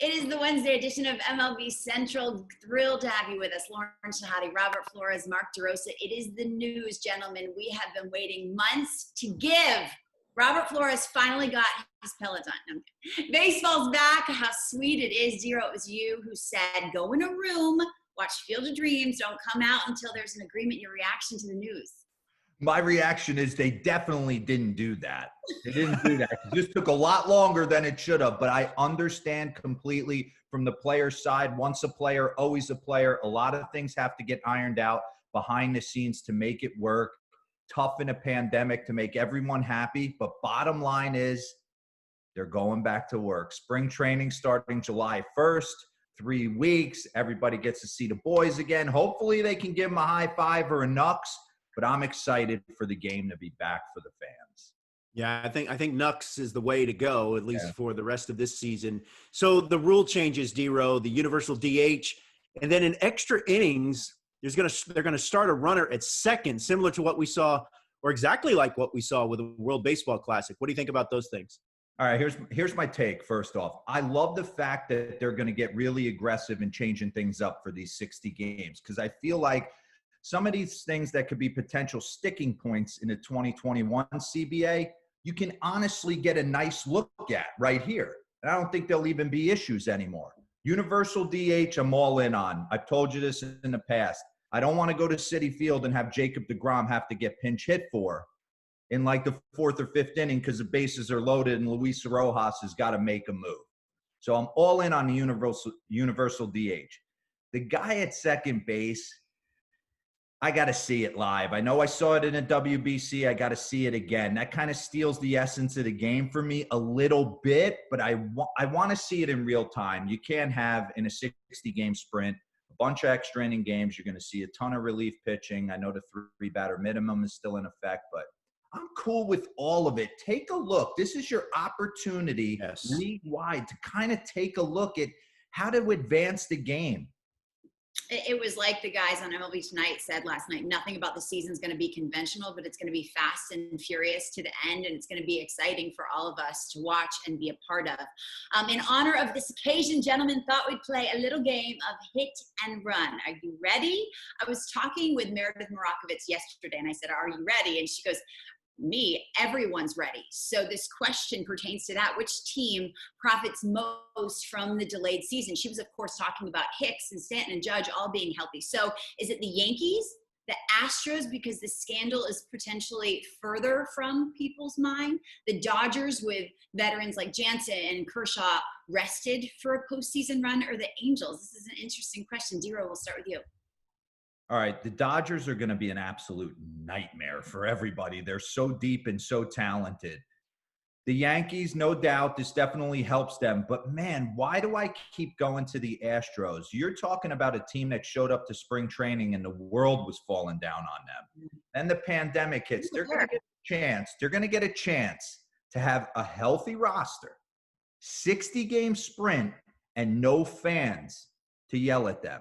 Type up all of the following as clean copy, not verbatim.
It is the Wednesday edition of MLB Central. Thrilled to have you with us. Lauren Shahadi, Robert Flores, Mark DeRosa. It is the news, gentlemen. We have been waiting months to give. Robert Flores finally got his Peloton. No, baseball's back. How sweet it is. DeRo, it was you who said, go in a room, watch Field of Dreams. Don't come out until there's an agreement. Your reaction to the news? My reaction is they definitely didn't do that. They didn't do that. It just took a lot longer than it should have. But I understand completely from the player's side. Once a player, always a player. A lot of things have to get ironed out behind the scenes to make it work. Tough in a pandemic to make everyone happy. But bottom line is they're going back to work. Spring training starting July 1st. 3 weeks. Everybody gets to see the boys again. Hopefully they can give them a high five or a Nux. But I'm excited for the game to be back for the fans. Yeah, I think Nux is the way to go, at least for the rest of this season. So the rule changes, DeRo, the universal DH, and then in extra innings, they're gonna start a runner at second, similar to what we saw, or exactly like what we saw with the World Baseball Classic. What do you think about those things? All right, here's my take. First off, I love the fact that they're going to get really aggressive in changing things up for these 60 games because I feel like some of these things that could be potential sticking points in the 2021 CBA, you can honestly get a nice look at right here. And I don't think there'll even be issues anymore. Universal DH, I'm all in on. I've told you this in the past. I don't want to go to Citi Field and have Jacob deGrom have to get pinch hit for in like the 4th or 5th inning because the bases are loaded and Luis Rojas has got to make a move. So I'm all in on the universal DH. The guy at second base, I got to see it live. I know I saw it in a WBC. I got to see it again. That kind of steals the essence of the game for me a little bit, but I want to see it in real time. You can't have in a 60-game sprint a bunch of extra inning games. You're going to see a ton of relief pitching. I know the 3-batter minimum is still in effect, but I'm cool with all of it. Take a look. This is your opportunity league-wide to kind of take a look at how to advance the game. It was like the guys on MLB Tonight said last night, nothing about the season is going to be conventional, but it's going to be fast and furious to the end, and it's going to be exciting for all of us to watch and be a part of. In honor of this occasion, gentlemen, thought we'd play a little game of hit and run. Are you ready? I was talking with Meredith Morakovitz yesterday, and I said, are you ready? And she goes, me, everyone's ready. So this question pertains to that. Which team profits most from the delayed season? She was, of course, talking about Hicks and Stanton and Judge all being healthy. So is it the Yankees, the Astros, because the scandal is potentially further from people's mind, the Dodgers with veterans like Jansen and Kershaw rested for a postseason run, or the Angels? This is an interesting question. DeRo, we'll start with you. All right, the Dodgers are going to be an absolute nightmare for everybody. They're so deep and so talented. The Yankees, no doubt, this definitely helps them. But, man, why do I keep going to the Astros? You're talking about a team that showed up to spring training and the world was falling down on them. And the pandemic hits. They're going to get a chance. They're going to get a chance to have a healthy roster, 60-game sprint, and no fans to yell at them.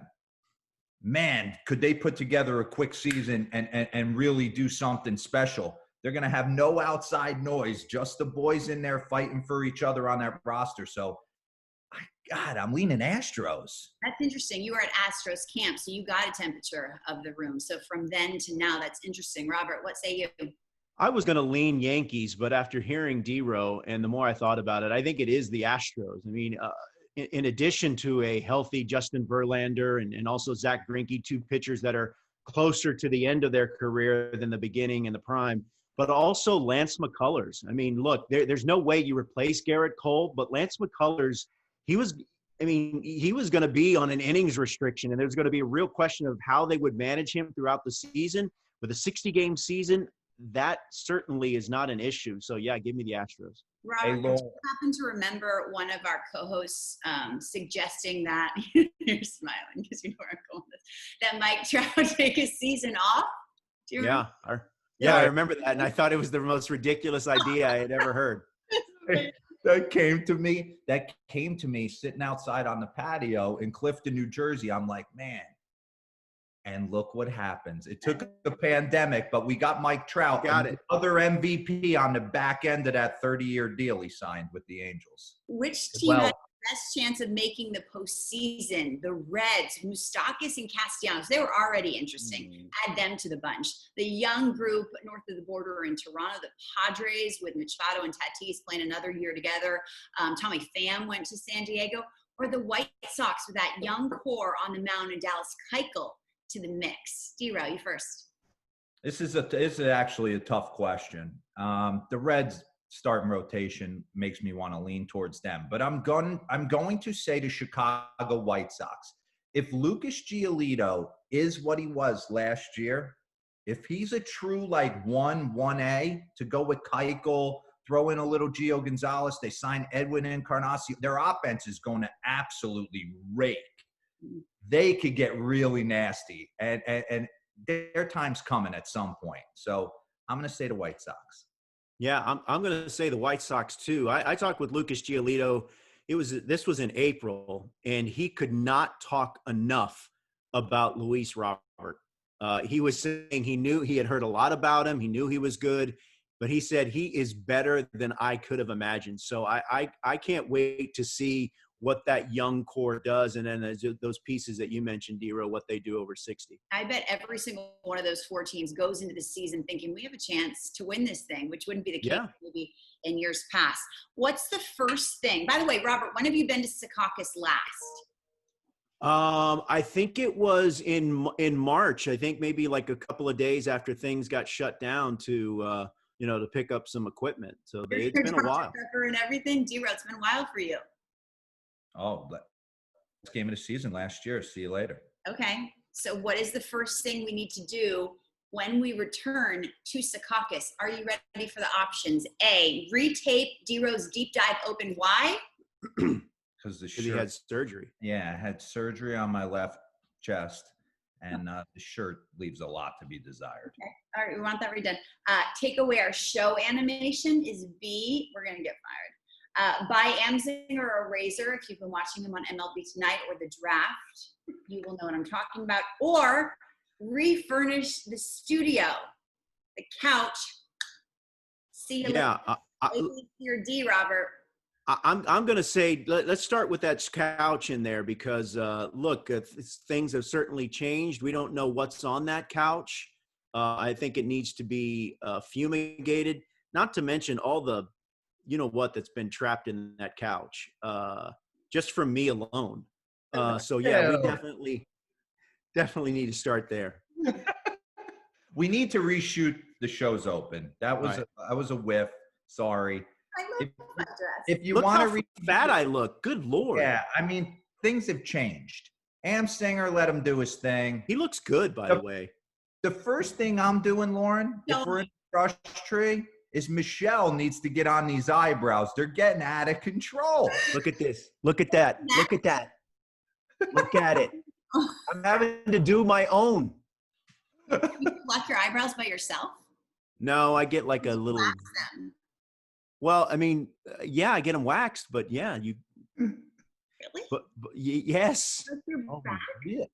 Man, could they put together a quick season and really do something special. They're going to have no outside noise, just the boys in there fighting for each other on that roster. So, God, I'm leaning Astros. That's interesting. You were at Astros camp, so you got a temperature of the room. So from then to now, that's interesting. Robert, what say you? I was going to lean Yankees, but after hearing DeRo and the more I thought about it, I think it is the Astros. I mean, in addition to a healthy Justin Verlander and also Zach Greinke, two pitchers that are closer to the end of their career than the beginning and the prime, but also Lance McCullers. I mean, look, there's no way you replace Garrett Cole, but Lance McCullers, he was going to be on an innings restriction, and there's going to be a real question of how they would manage him throughout the season. With a 60-game season, that certainly is not an issue. So, yeah, give me the Astros. Robert, do you happen to remember one of our co-hosts suggesting that – you're smiling because you know where I'm going with this – that Mike Trout take his season off? Do you remember? Yeah, I remember that, and I thought it was the most ridiculous idea I had ever heard. That came to me sitting outside on the patio in Clifton, New Jersey. I'm like, man. And look what happens. It took a pandemic, but we got Mike Trout, other MVP on the back end of that 30-year deal he signed with the Angels. Which team had best chance of making the postseason. The Reds, Moustakas and Castellanos, they were already interesting. Add them to the bunch. The young group north of the border in Toronto, the Padres with Machado and Tatis playing another year together. Tommy Pham went to San Diego. Or the White Sox with that young core on the mound and Dallas Keuchel to the mix. DeRo, you first. This is actually a tough question. The Reds starting rotation makes me want to lean towards them, but I'm going to say to Chicago White Sox, if Lucas Giolito is what he was last year, if he's a true like 1A to go with Keuchel, throw in a little Gio Gonzalez, they sign Edwin Encarnacion, their offense is going to absolutely rake. They could get really nasty, and their time's coming at some point. So I'm going to say the White Sox. Yeah, I'm going to say the White Sox too. I talked with Lucas Giolito. This was in April, and he could not talk enough about Luis Robert. He was saying he had heard a lot about him. He knew he was good, but he said he is better than I could have imagined. So I can't wait to see what that young core does, and then those pieces that you mentioned, DeRo, what they do over 60. I bet every single one of those 4 teams goes into the season thinking we have a chance to win this thing, which wouldn't be the case maybe in years past. What's the first thing? By the way, Robert, when have you been to Secaucus last? I think it was in March. I think maybe like a couple of days after things got shut down to pick up some equipment. So it's been a while. And everything, DeRo, it's been a while for you. Oh, last game of the season last year. See you later. Okay. So what is the first thing we need to do when we return to Secaucus? Are you ready for the options? A, retape DeRo's deep dive open. Why? Because he had surgery. Yeah, I had surgery on my left chest, and the shirt leaves a lot to be desired. Okay. All right, we want that redone. Take away our show animation is B. We're going to get fired. Buy Amzinger or Razor if you've been watching him on MLB Tonight or The Draft. You will know what I'm talking about. Or refurnish the studio, the couch. See you later. Your D, Robert. I'm going to say let's start with that couch in there because, look, things have certainly changed. We don't know what's on that couch. I think it needs to be fumigated, not to mention all the that's been trapped in that couch just from me alone. So yeah, we definitely need to start there. We need to reshoot the Show's Open. That was a whiff. Sorry. I love that dress. If you want to fat I look, good Lord. Yeah, I mean, things have changed. Amzinger let him do his thing. He looks good, by the way. The first thing I'm doing, Lauren, if we're in the brush tree, is Michelle needs to get on these eyebrows. They're getting out of control. Look at this. Look at that. Look at that. Look at it. I'm having to do my own. You pluck your eyebrows by yourself? No, I get like a little. Wax them. Well, I mean, yeah, I get them waxed, but yeah, you. Really? But yes.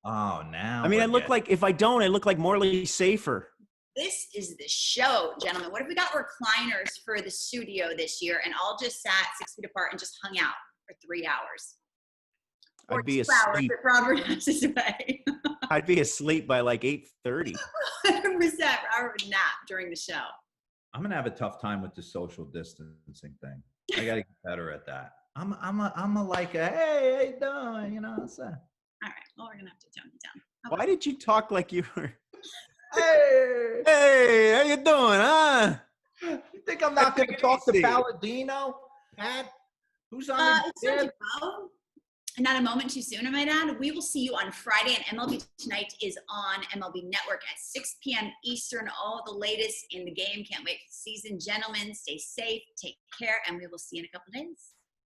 Oh, now. I mean, I look like I look like Morley Safer. This is the show, gentlemen. What if we got recliners for the studio this year and all just sat 6 feet apart and just hung out for 3 hours? I'd be asleep. Robert has his way. I'd be asleep by like 8:30. 100%. Robert would nap during the show. I'm gonna have a tough time with the social distancing thing. I gotta get better at that. I'm a like a hey, how you doing? So. All right. Well, we're gonna have to tone it down. Okay. Why did you talk like you were? Hey, how you doing, huh? You think I'm not going to talk to Palladino? Pat? Who's on the Not a moment too soon, I might add. We will see you on Friday, and MLB Tonight is on MLB Network at 6 p.m. Eastern. All the latest in the game. Can't wait for the season. Gentlemen, stay safe, take care, and we will see you in a couple days.